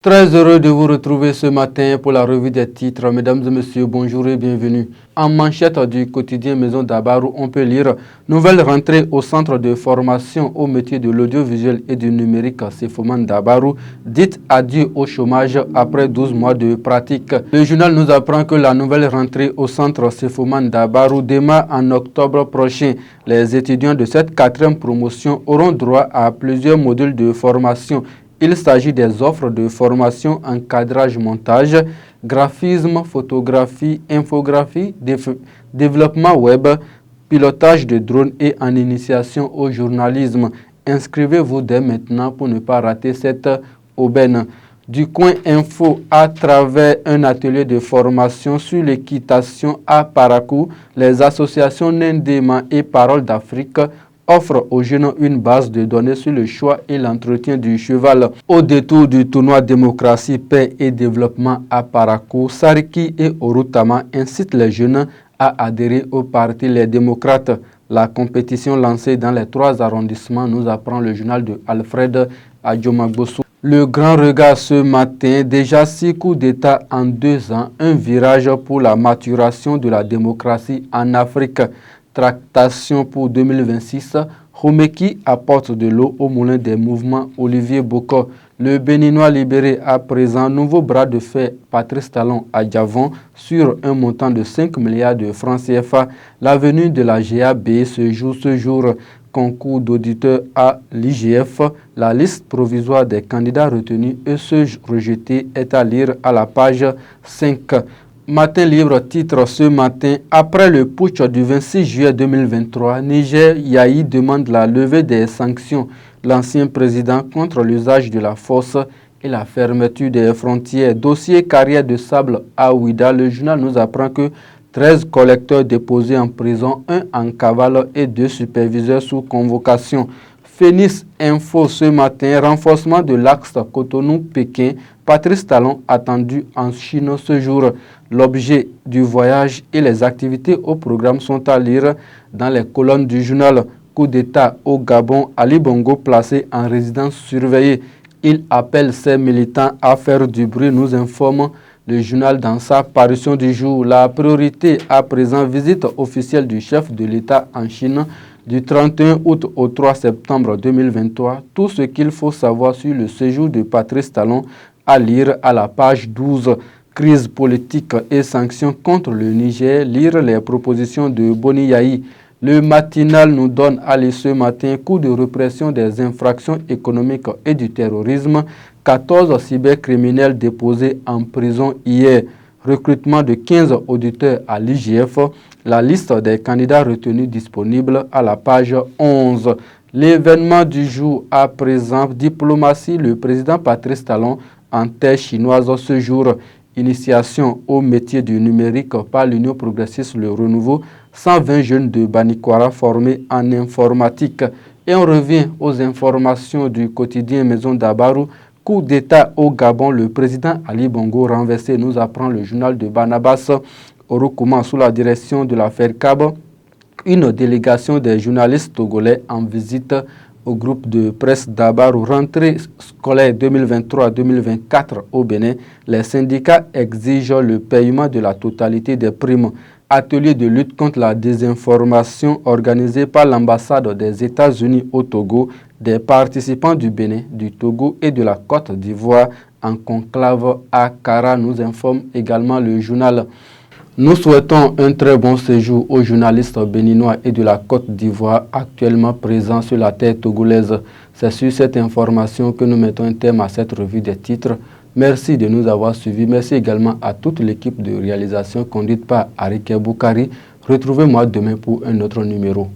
Très heureux de vous retrouver ce matin pour la revue des titres. Mesdames et messieurs, bonjour et bienvenue. En manchette du quotidien Maison d'Abarou, on peut lire « Nouvelle rentrée au centre de formation au métier de l'audiovisuel et du numérique Sefoman d'Abarou, dite adieu au chômage après 12 mois de pratique ». Le journal nous apprend que la nouvelle rentrée au centre Sefoman d'Abarou démarre en octobre prochain. Les étudiants de cette 4e promotion auront droit à plusieurs modules de formation. Il s'agit des offres de formation en cadrage-montage, graphisme, photographie, infographie, développement web, pilotage de drones et en initiation au journalisme. Inscrivez-vous dès maintenant pour ne pas rater cette aubaine. Du coin info à travers un atelier de formation sur l'équitation à Parakou, les associations Nendema et Parole d'Afrique offre aux jeunes une base de données sur le choix et l'entretien du cheval. Au détour du tournoi Démocratie, Paix et Développement à Parakou, Sariki et Orutama incitent les jeunes à adhérer au parti Les Démocrates. La compétition lancée dans les 3 arrondissements nous apprend le journal de Alfred Adjomagbossou. Le grand regard ce matin, déjà 6 coups d'État en 2 ans, un virage pour la maturation de la démocratie en Afrique. Tractation pour 2026, Khomeki apporte de l'eau au moulin des mouvements Olivier Boko. Le Béninois libéré à présent, nouveau bras de fer Patrice Talon à Diavon sur un montant de 5 milliards de francs CFA. L'avenue de la GAB se joue ce jour. Concours d'auditeurs à l'IGF. La liste provisoire des candidats retenus et ceux rejetés est à lire à la page 5. Matin Libre titre ce matin, après le putsch du 26 juillet 2023, Niger Yahi demande la levée des sanctions. L'ancien président contre l'usage de la force et la fermeture des frontières. Dossier carrière de sable à Ouida, le journal nous apprend que 13 collecteurs déposés en prison, 1 en cavale et 2 superviseurs sous convocation. Phoenix Info ce matin, renforcement de l'axe Cotonou-Pékin, Patrice Talon attendu en Chine ce jour. L'objet du voyage et les activités au programme sont à lire dans les colonnes du journal. Coup d'État au Gabon, Ali Bongo placé en résidence surveillée. Il appelle ses militants à faire du bruit, nous informe le journal dans sa parution du jour. La priorité à présent, visite officielle du chef de l'État en Chine du 31 août au 3 septembre 2023. Tout ce qu'il faut savoir sur le séjour de Patrice Talon à lire à la page 12. Crise politique et sanctions contre le Niger, lire les propositions de Boni Yahi. Le matinal nous donne à lire ce matin coup de répression des infractions économiques et du terrorisme. 14 cybercriminels déposés en prison hier. Recrutement de 15 auditeurs à l'IGF. La liste des candidats retenus disponible à la page 11. L'événement du jour à présent, diplomatie, le président Patrice Talon en terre chinoise ce jour. Initiation au métier du numérique par l'Union progressiste Le Renouveau, 120 jeunes de Banikwara formés en informatique. Et on revient aux informations du quotidien Maison d'Abarou. Coup d'État au Gabon, le président Ali Bongo renversé, nous apprend le journal de Barnabas Orokouma sous la direction de la FERCAB. Une délégation des journalistes togolais en visite au groupe de presse d'Abarou. Rentrée scolaire 2023-2024 au Bénin, les syndicats exigent le paiement de la totalité des primes. Atelier de lutte contre la désinformation organisé par l'ambassade des États-Unis au Togo, des participants du Bénin, du Togo et de la Côte d'Ivoire en conclave à Kara, nous informe également le journal. Nous souhaitons un très bon séjour aux journalistes béninois et de la Côte d'Ivoire actuellement présents sur la terre togolaise. C'est sur cette information que nous mettons un terme à cette revue des titres. Merci de nous avoir suivis. Merci également à toute l'équipe de réalisation conduite par Arike Boukari. Retrouvez-moi demain pour un autre numéro.